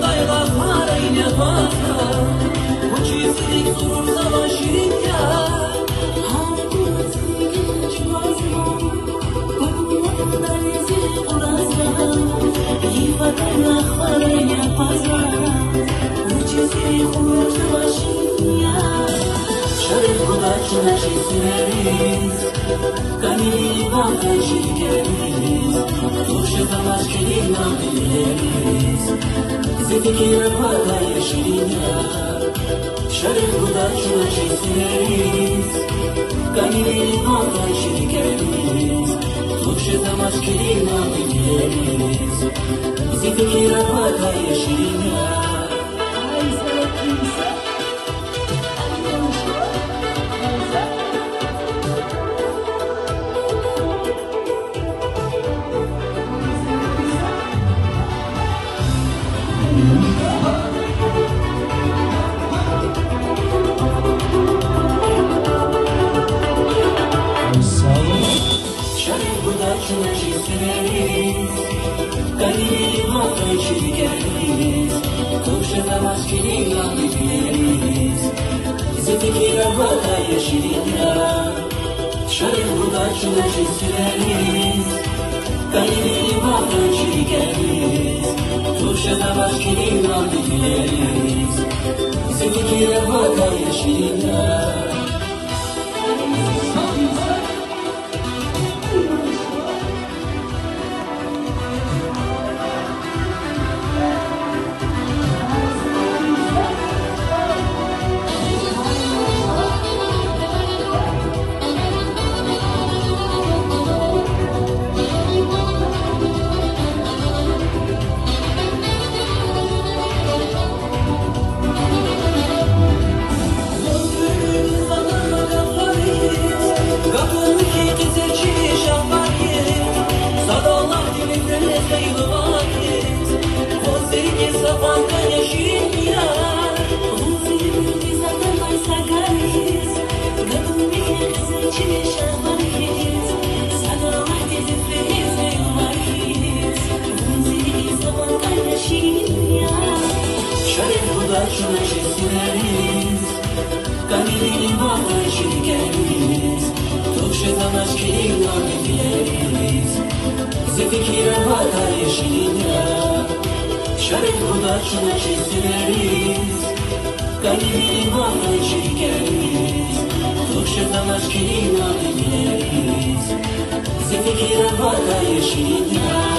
dayla parayla baka bu çizilik durur savaşın ya Şarkıdaşına çizmeliyiz Kanili banka şirketiyiz Turşatamaz kelime dileriz Zedikire parka yeşiline Şarkıdaşına çizmeliyiz Kanili banka şirketiyiz Turşatamaz kelime dileriz Zedikire parka yeşiline Şarkıdaşına çizmeliyiz Kanili banka şirketiyiz Turşatamaz kelime dileriz Zedikire parka yeşiline Şarkıdaşına çizmeliyiz Kanili banka şirketiyiz Turşatamaz kelime dileriz Zedikire parka yeşiline Şarkıdaşına çizmeliyiz Kanili banka şirketiyiz Turşatamaz kelime dileriz Zedikire parka yeşiline Şarkıdaşına çizmeliyiz Kanili banka şirketiyiz Turşatamaz kelime dileriz Zedikire parka yeşiline